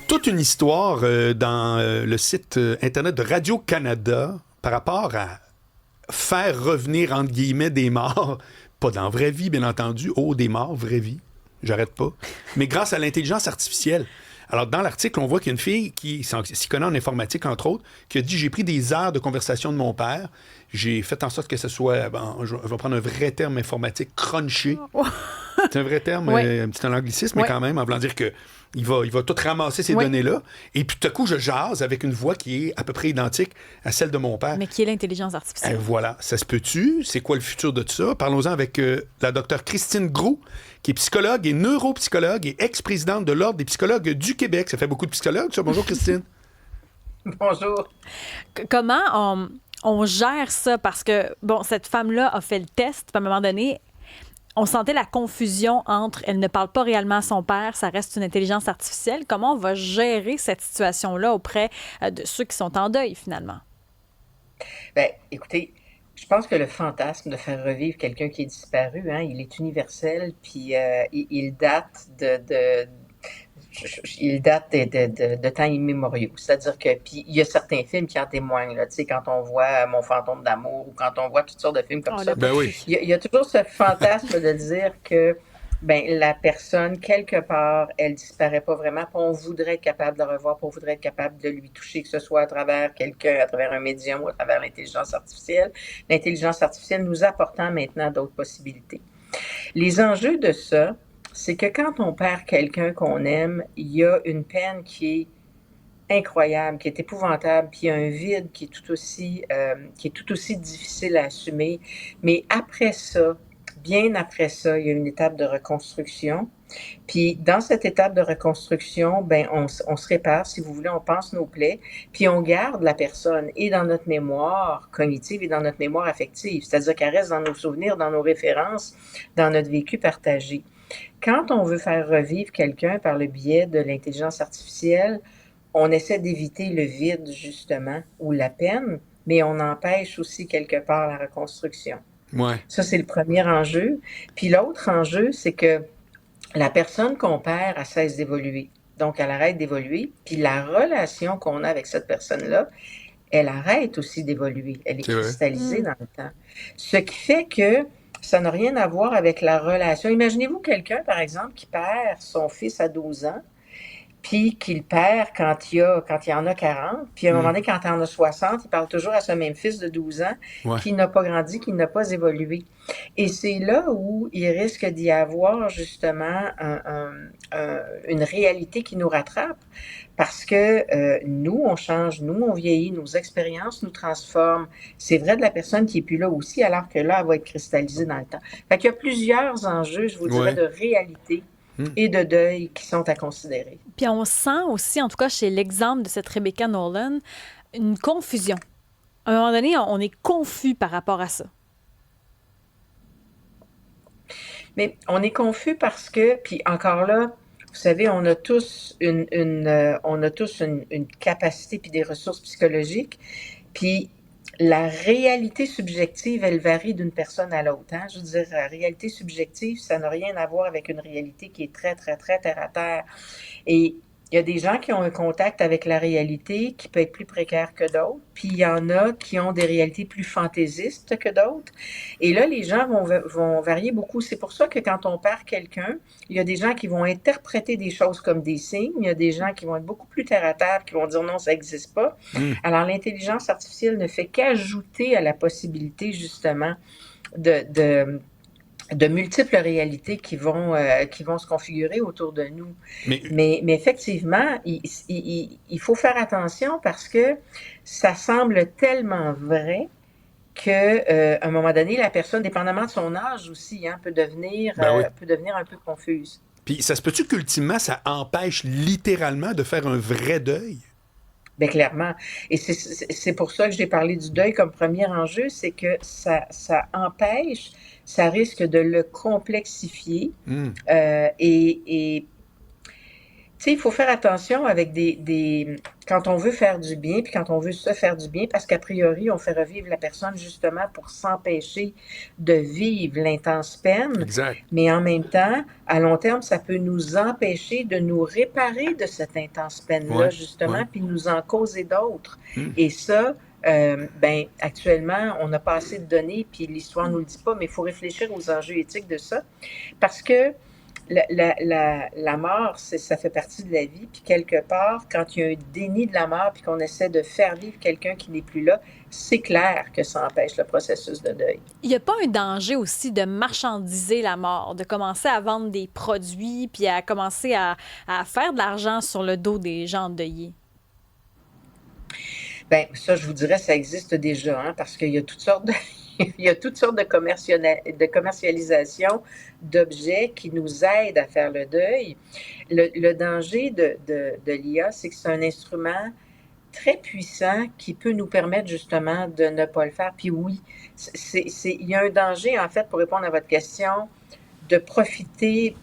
toute une histoire dans le site Internet de Radio-Canada par rapport à faire revenir, entre guillemets, des morts. Pas dans la vraie vie, bien entendu. Oh, des morts, vraie vie. J'arrête pas. Mais grâce à l'intelligence artificielle. Alors, dans l'article, on voit qu'il y a une fille qui s'y connaît en informatique, entre autres, qui a dit « J'ai pris des heures de conversation de mon père. J'ai fait en sorte que ce soit, je vais prendre un vrai terme informatique, crunché. » C'est un vrai terme, Oui. un petit anglicisme, mais Oui. quand même, en voulant dire que il va tout ramasser ces Oui. données-là. Et puis, tout à coup, je jase avec une voix qui est à peu près identique à celle de mon père. Mais qui est l'intelligence artificielle. Voilà, ça se peut-tu? C'est quoi le futur de tout ça? Parlons-en avec la docteure Christine Groulx, qui est psychologue et neuropsychologue et ex-présidente de l'Ordre des psychologues du Québec. Ça fait beaucoup de psychologues, ça. Bonjour, Christine. Bonjour. Comment on gère ça? Parce que, bon, cette femme-là a fait le test, puis à un moment donné, on sentait la confusion entre elle ne parle pas réellement à son père, ça reste une intelligence artificielle. Comment on va gérer cette situation-là auprès de ceux qui sont en deuil, finalement? Ben, écoutez, je pense que le fantasme de faire revivre quelqu'un qui est disparu, il est universel, puis il date il date de temps immémoriaux. C'est-à-dire que, puis il y a certains films qui en témoignent, là, tu sais, quand on voit Mon fantôme d'amour ou quand on voit toutes sortes de films comme ça. Ben oui. Il y a toujours ce fantasme de dire que la personne, quelque part, elle disparaît pas vraiment, puis on voudrait être capable de la revoir, puis on voudrait être capable de lui toucher, que ce soit à travers quelqu'un, à travers un médium ou à travers l'intelligence artificielle. L'intelligence artificielle nous apportant maintenant d'autres possibilités. Les enjeux de ça, c'est que quand on perd quelqu'un qu'on aime, il y a une peine qui est incroyable, qui est épouvantable, puis il y a un vide qui est tout aussi difficile à assumer. Mais après ça, bien après ça, il y a une étape de reconstruction. Puis dans cette étape de reconstruction, on se répare, si vous voulez, on pense nos plaies, puis on garde la personne et dans notre mémoire cognitive et dans notre mémoire affective, c'est-à-dire qu'elle reste dans nos souvenirs, dans nos références, dans notre vécu partagé. Quand on veut faire revivre quelqu'un par le biais de l'intelligence artificielle, on essaie d'éviter le vide, justement, ou la peine, mais on empêche aussi quelque part la reconstruction. Ouais. Ça, c'est le premier enjeu. Puis l'autre enjeu, c'est que la personne qu'on perd, elle cesse d'évoluer. Donc, elle arrête d'évoluer. Puis la relation qu'on a avec cette personne-là, elle arrête aussi d'évoluer. Elle est C'est vrai. cristallisée dans le temps. Ce qui fait que ça n'a rien à voir avec la relation. Imaginez-vous quelqu'un, par exemple, qui perd son fils à 12 ans, puis qu'il perd quand il en a 40, puis à un moment donné, quand il en a 60, il parle toujours à ce même fils de 12 ans Ouais. qui n'a pas grandi, qui n'a pas évolué. Et c'est là où il risque d'y avoir justement une réalité qui nous rattrape, parce que nous, on change, nous, on vieillit, nos expériences nous transforment. C'est vrai de la personne qui est plus là aussi, alors que là, elle va être cristallisée dans le temps. Fait qu'il y a plusieurs enjeux, je vous dirais, Ouais. de réalité et de deuil qui sont à considérer. Puis on sent aussi, en tout cas chez l'exemple de cette Rebecca Nolan, une confusion. À un moment donné, on est confus par rapport à ça. Mais on est confus parce que, puis encore là, vous savez, on a tous une capacité puis des ressources psychologiques. Puis la réalité subjective, elle varie d'une personne à l'autre. Je veux dire, la réalité subjective, ça n'a rien à voir avec une réalité qui est très, très, très terre à terre. Et il y a des gens qui ont un contact avec la réalité qui peut être plus précaire que d'autres, puis il y en a qui ont des réalités plus fantaisistes que d'autres. Et là, les gens vont varier beaucoup. C'est pour ça que quand on perd quelqu'un, il y a des gens qui vont interpréter des choses comme des signes, il y a des gens qui vont être beaucoup plus terre à terre, qui vont dire non, ça n'existe pas. Alors, l'intelligence artificielle ne fait qu'ajouter à la possibilité, justement, de multiples réalités qui vont se configurer autour de nous. Mais effectivement, il faut faire attention parce que ça semble tellement vrai que, à un moment donné, la personne, dépendamment de son âge aussi, peut devenir un peu confuse. Puis ça se peut-tu qu'ultimement, ça empêche littéralement de faire un vrai deuil? Bien, clairement. Et c'est pour ça que j'ai parlé du deuil comme premier enjeu, c'est que ça empêche, ça risque de le complexifier et sais, il faut faire attention avec quand on veut faire du bien, puis quand on veut se faire du bien, parce qu'a priori, on fait revivre la personne justement pour s'empêcher de vivre l'intense peine, Exact. mais en même temps, à long terme, ça peut nous empêcher de nous réparer de cette intense peine-là, Ouais, justement, ouais. puis nous en causer d'autres. Hmm. Et ça, ben, actuellement, on n'a pas assez de données, puis l'histoire nous le dit pas, mais il faut réfléchir aux enjeux éthiques de ça, parce que la mort, ça fait partie de la vie. Puis quelque part, quand il y a un déni de la mort, puis qu'on essaie de faire vivre quelqu'un qui n'est plus là, c'est clair que ça empêche le processus de deuil. Il n'y a pas un danger aussi de marchandiser la mort, de commencer à vendre des produits, puis à commencer à faire de l'argent sur le dos des gens endeuillés? Ben ça, je vous dirais, ça existe déjà, hein, parce qu'il y a toutes sortes de, il y a toutes sortes de commercialisation d'objets qui nous aident à faire le deuil. Le danger de l'IA, c'est que c'est un instrument très puissant qui peut nous permettre justement de ne pas le faire. Puis oui, il y a un danger, en fait, pour répondre à votre question, de profiter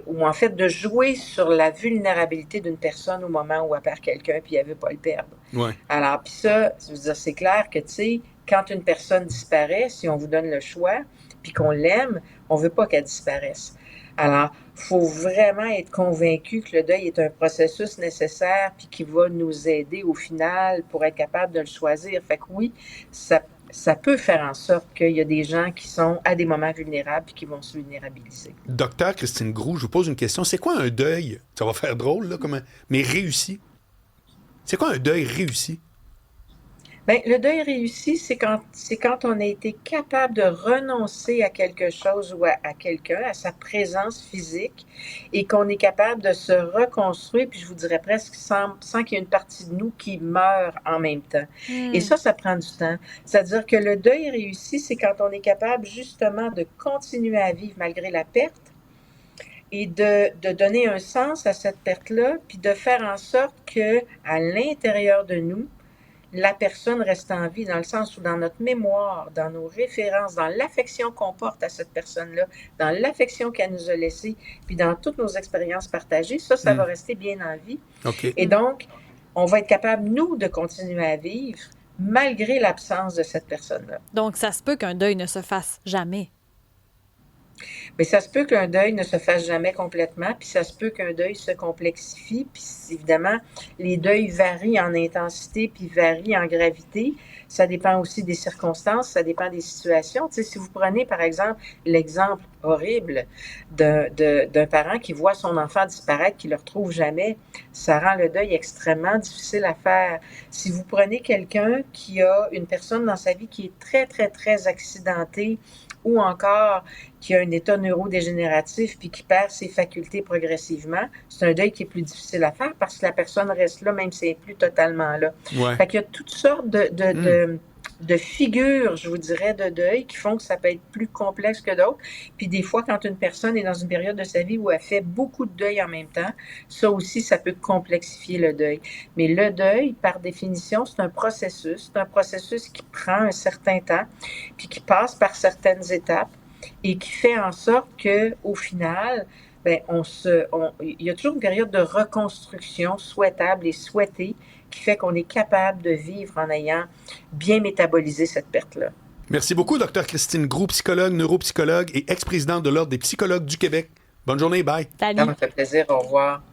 ou en fait de jouer sur la vulnérabilité d'une personne au moment où elle perd quelqu'un puis elle veut pas le perdre. Ouais. Alors, puis ça, je veux dire, c'est clair que, tu sais, quand une personne disparaît, si on vous donne le choix puis qu'on l'aime, on veut pas qu'elle disparaisse. Alors, il faut vraiment être convaincu que le deuil est un processus nécessaire puis qui va nous aider au final pour être capable de le choisir. Fait que oui, ça peut faire en sorte qu'il y a des gens qui sont à des moments vulnérables puis qui vont se vulnérabiliser. Docteur Christine Groux, je vous pose une question. C'est quoi un deuil? Ça va faire drôle, là, mais réussi. C'est quoi un deuil réussi? Bien, le deuil réussi, c'est quand on a été capable de renoncer à quelque chose ou à quelqu'un, à sa présence physique, et qu'on est capable de se reconstruire, puis je vous dirais presque sans qu'il y ait une partie de nous qui meure en même temps. Et ça prend du temps. C'est-à-dire que le deuil réussi, c'est quand on est capable justement de continuer à vivre malgré la perte et de donner un sens à cette perte-là, puis de faire en sorte que à l'intérieur de nous, la personne reste en vie, dans le sens où dans notre mémoire, dans nos références, dans l'affection qu'on porte à cette personne-là, dans l'affection qu'elle nous a laissée, puis dans toutes nos expériences partagées, ça va rester bien en vie. OK. Et donc, on va être capable, nous, de continuer à vivre malgré l'absence de cette personne-là. Donc, ça se peut qu'un deuil ne se fasse jamais. Mais ça se peut qu'un deuil ne se fasse jamais complètement, puis ça se peut qu'un deuil se complexifie, puis évidemment, les deuils varient en intensité, puis varient en gravité. Ça dépend aussi des circonstances, ça dépend des situations. Tu sais, si vous prenez, par exemple, l'exemple horrible d'un parent qui voit son enfant disparaître, qui ne le retrouve jamais, ça rend le deuil extrêmement difficile à faire. Si vous prenez quelqu'un qui a une personne dans sa vie qui est très, très, très accidentée, ou encore qui a un état neurodégénératif puis qui perd ses facultés progressivement, c'est un deuil qui est plus difficile à faire parce que la personne reste là même si elle n'est plus totalement là. Ouais. Fait qu'il y a toutes sortes de figures, je vous dirais, de deuil qui font que ça peut être plus complexe que d'autres. Puis des fois, quand une personne est dans une période de sa vie où elle fait beaucoup de deuil en même temps, ça aussi, ça peut complexifier le deuil. Mais le deuil, par définition, c'est un processus qui prend un certain temps, puis qui passe par certaines étapes et qui fait en sorte qu'au final, ben, il y a toujours une période de reconstruction souhaitable et souhaitée qui fait qu'on est capable de vivre en ayant bien métabolisé cette perte-là. Merci beaucoup, Dr. Christine Groux, psychologue, neuropsychologue et ex-présidente de l'Ordre des psychologues du Québec. Bonne journée, bye. Salut. Ça m'a fait plaisir, au revoir.